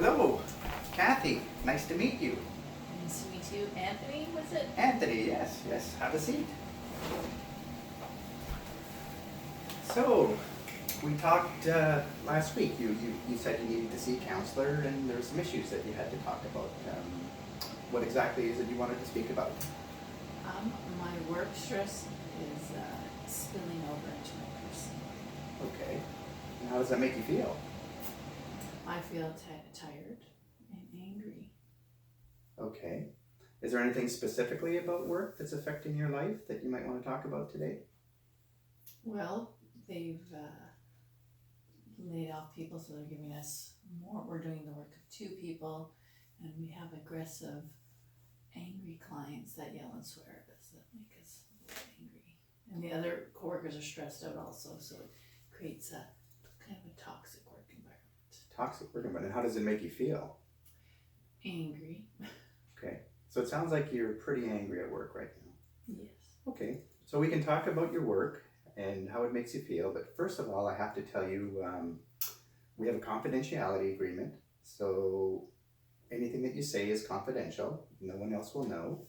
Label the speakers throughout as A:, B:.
A: Hello, Kathy. Nice to meet you.
B: Nice to meet you. Anthony, was it?
A: Anthony, yes, yes. Have a seat. So, we talked last week. You said you needed to see a counselor, and there were some issues that you had to talk about. What exactly is it you wanted to speak about?
B: My work stress is spilling over into my personal life.
A: Okay. And how does that make you feel?
B: I feel tired and angry.
A: Okay. Is there anything specifically about work that's affecting your life that you might want to talk about today?
B: Well, they've laid off people, so they're giving us more. We're doing the work of two people, and we have aggressive, angry clients that yell and swear at us that make us angry. And the other coworkers are stressed out also, so it creates a kind of a toxic work environment.
A: Toxic work environment. And how does it make you feel?
B: Angry.
A: Okay. So it sounds like you're pretty angry at work right now.
B: Yes.
A: Okay. So we can talk about your work and how it makes you feel. But first of all, I have to tell you, we have a confidentiality agreement. So anything that you say is confidential. No one else will know.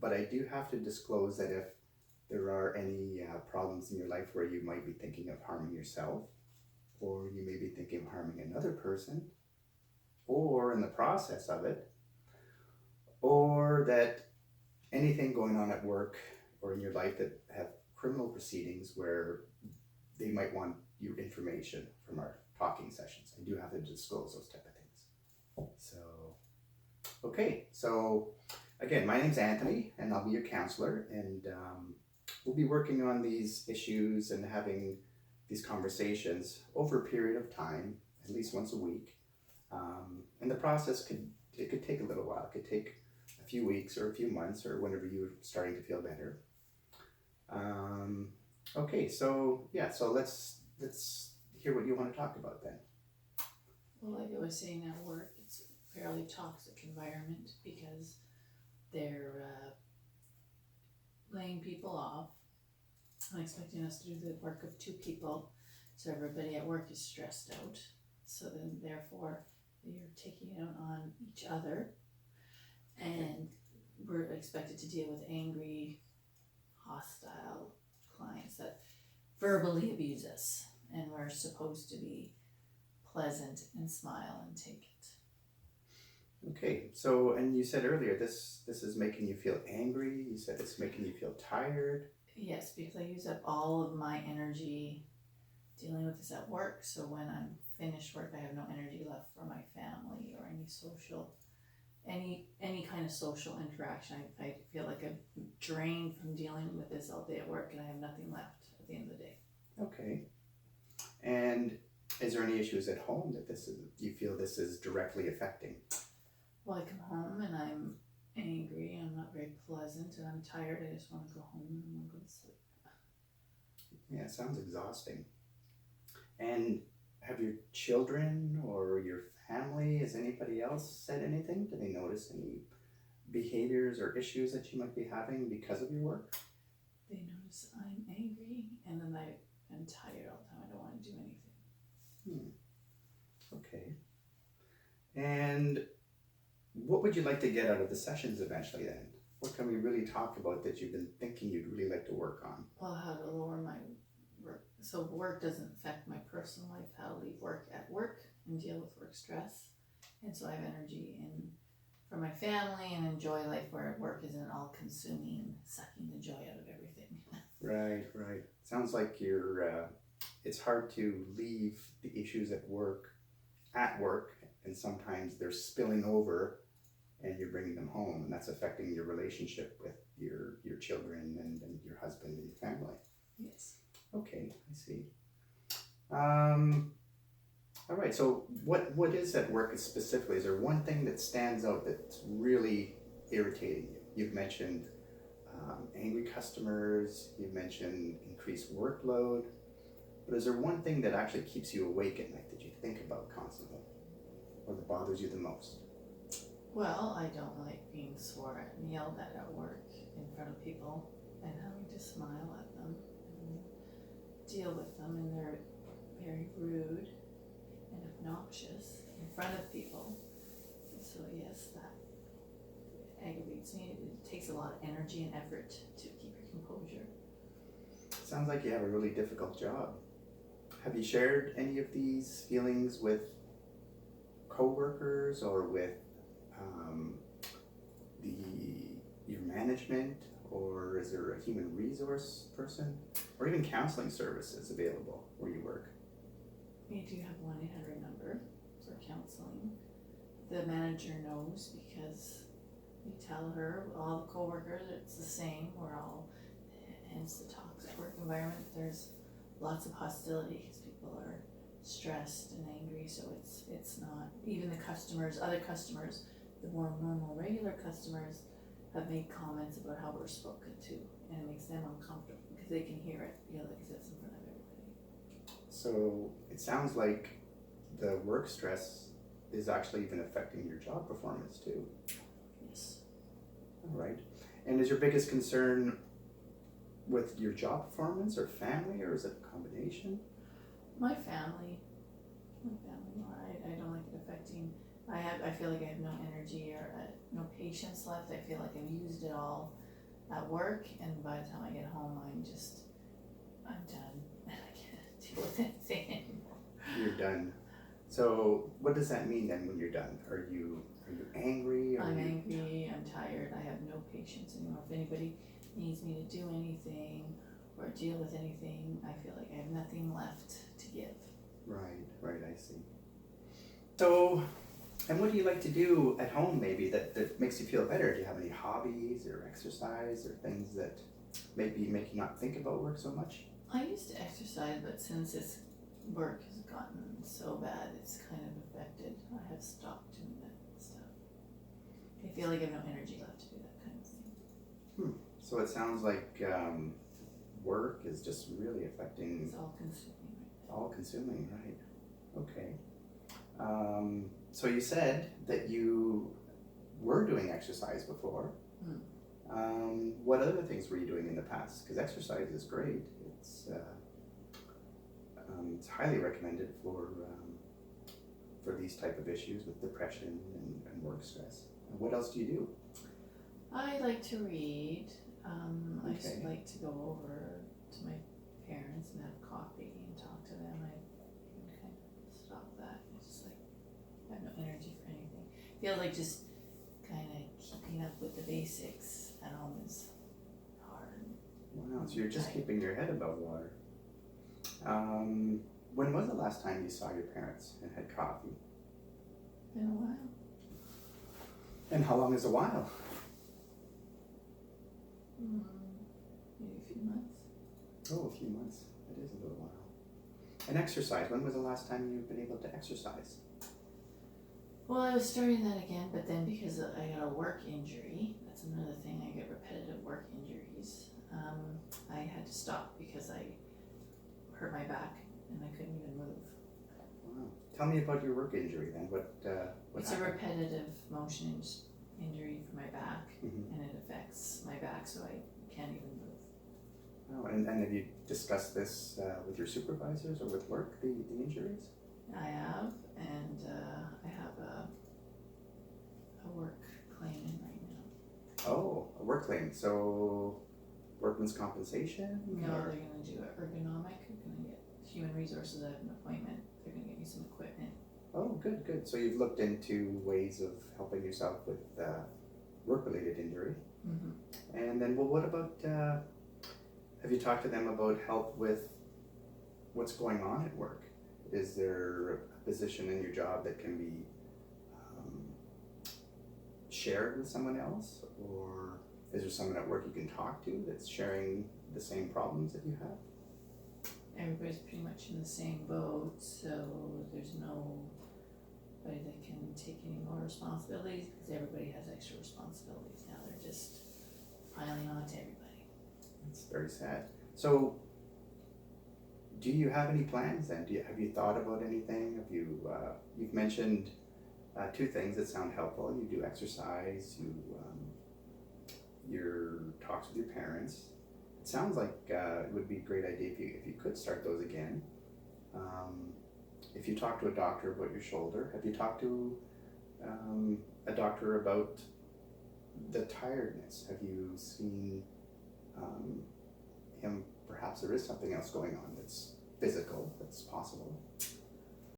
A: But I do have to disclose that if there are any problems in your life where you might be thinking of harming yourself, or you may be thinking of harming another person, or in the process of it, or that anything going on at work or in your life that have criminal proceedings where they might want your information from our talking sessions. I do have to disclose those type of things. So, okay. So again, my name's Anthony and I'll be your counselor, and we'll be working on these issues and having these conversations over a period of time, at least once a week. And the process could take a little while. It could take a few weeks or a few months or whenever you're starting to feel better. Okay, so yeah, so let's hear what you want to talk about then.
B: Well, like I was saying, at work, it's a fairly toxic environment because they're laying people off and expecting us to do the work of two people. So everybody at work is stressed out. So then, therefore, you're taking it out on each other, and we're expected to deal with angry, hostile clients that verbally abuse us, and we're supposed to be pleasant and smile and take it.
A: Okay, so and you said earlier this is making you feel angry. You said it's making you feel tired.
B: Yes, because I use up all of my energy dealing with this at work. So when I'm finished work, I have no energy left for my family or any kind of social interaction. I feel like I'm drained from dealing with this all day at work, and I have nothing left at the end of the day.
A: Okay. And is there any issues at home that you feel this is directly affecting?
B: Well, I come home and I'm angry, I'm not very pleasant, and I'm tired. I just want to go home and I want to go to sleep.
A: Yeah, it sounds exhausting. And have your children or your family, has anybody else said anything? Do they notice any behaviors or issues that you might be having because of your work?
B: They notice I'm angry, and then I'm tired all the time. I don't want to do anything.
A: Okay. And what would you like to get out of the sessions eventually then? What can we really talk about that you've been thinking you'd really like to work on?
B: Well, how to lower my work. So work doesn't affect my personal life, how to leave work at work and deal with work stress. And so I have energy for my family and enjoy life where work isn't all consuming, sucking the joy out of everything.
A: Right. Sounds like it's hard to leave the issues at work, and sometimes they're spilling over and you're bringing them home, and that's affecting your relationship with your children and your husband and your family.
B: Yes.
A: Okay, I see. All right, so what is at work specifically? Is there one thing that stands out that's really irritating you? You've mentioned angry customers, you've mentioned increased workload, but is there one thing that actually keeps you awake at night that you think about constantly, or that bothers you the most?
B: Well, I don't like being sworn at and yelled at work in front of people and having to smile at them and deal with them, and they're very rude and obnoxious, in front of people. So yes, that aggravates me. It takes a lot of energy and effort to keep your composure.
A: Sounds like you have a really difficult job. Have you shared any of these feelings with coworkers or with um, your management, or is there a human resource person, or even counseling services available where you work?
B: We do have 1-800 number for counseling. The manager knows because we tell her, all the coworkers, it's the same. We're all, hence the toxic work environment. There's lots of hostility because people are stressed and angry. So it's not, even the customers, other customers, the more normal, regular customers have made comments about how we're spoken to, and it makes them uncomfortable because they can hear it, like I said, it's in front of everybody.
A: So it sounds like the work stress is actually even affecting your job performance too.
B: Yes.
A: All right. And is your biggest concern with your job performance or family, or is it a combination?
B: My family, I don't like it affecting. I feel like I have no energy or no patience left. I feel like I've used it all at work, and by the time I get home, I'm done. I can't deal with anything anymore.
A: You're done. So what does that mean then when you're done? Are you angry?
B: I'm angry, I'm tired, I have no patience anymore. If anybody needs me to do anything or deal with anything, I feel like I have nothing left to give.
A: Right, I see. So, and what do you like to do at home maybe that makes you feel better? Do you have any hobbies or exercise or things that maybe make you not think about work so much?
B: I used to exercise, but since this work has gotten so bad, it's kind of affected. I have stopped doing that stuff. I feel like I have no energy left to do that kind of thing.
A: So it sounds like work is just really affecting.
B: It's all consuming.
A: All consuming, right? Okay. So you said that you were doing exercise before. What other things were you doing in the past? Because exercise is great. It's highly recommended for these type of issues with depression and work stress. What else do you do?
B: I like to read. I
A: Okay.
B: just like to go over to my parents and have coffee and talk to them. I can kind of stop that. It's just like I have no energy for anything. I feel like just kind of keeping up with the basics at home is hard.
A: Wow, so you're just keeping your head above water. When was the last time you saw your parents and had coffee?
B: Been a while.
A: And how long is a while?
B: Maybe a few months.
A: Oh, a few months. That is a little while. And exercise. When was the last time you've been able to exercise?
B: Well, I was starting that again, but then because I got a work injury, that's another thing, I get repetitive work injuries. I had to stop because I hurt my back and I couldn't even move.
A: Wow. Tell me about your work injury then. What
B: It's
A: happened?
B: a repetitive motion injury for my back,
A: Mm-hmm.
B: and it affects my back, so I can't even move.
A: Oh, and have you discussed this with your supervisors or with work, the injuries?
B: I have, and I have a work claim in right now.
A: Oh, a work claim. So, workman's compensation?
B: No,
A: or-
B: they're gonna do it ergonomic. I'm gonna get human resources. I have an appointment. They're gonna get me some equipment.
A: Oh, good. So you've looked into ways of helping yourself with work-related injury.
B: Mm-hmm.
A: And then, well, what about, have you talked to them about help with what's going on at work? Is there a position in your job that can be shared with someone else? Or is there someone at work you can talk to that's sharing the same problems that you have?
B: Everybody's pretty much in the same boat, so there's nobody that can take any more responsibilities because everybody has extra responsibilities now. They're just piling on to everybody.
A: It's very sad. So, do you have any plans then? Have you thought about anything? Have you, you've mentioned two things that sound helpful. You do exercise, your talks with your parents. It sounds like it would be a great idea if you could start those again. If you talk to a doctor about your shoulder, have you talked to a doctor about the tiredness? Have you seen him, perhaps there is something else going on that's physical, that's possible?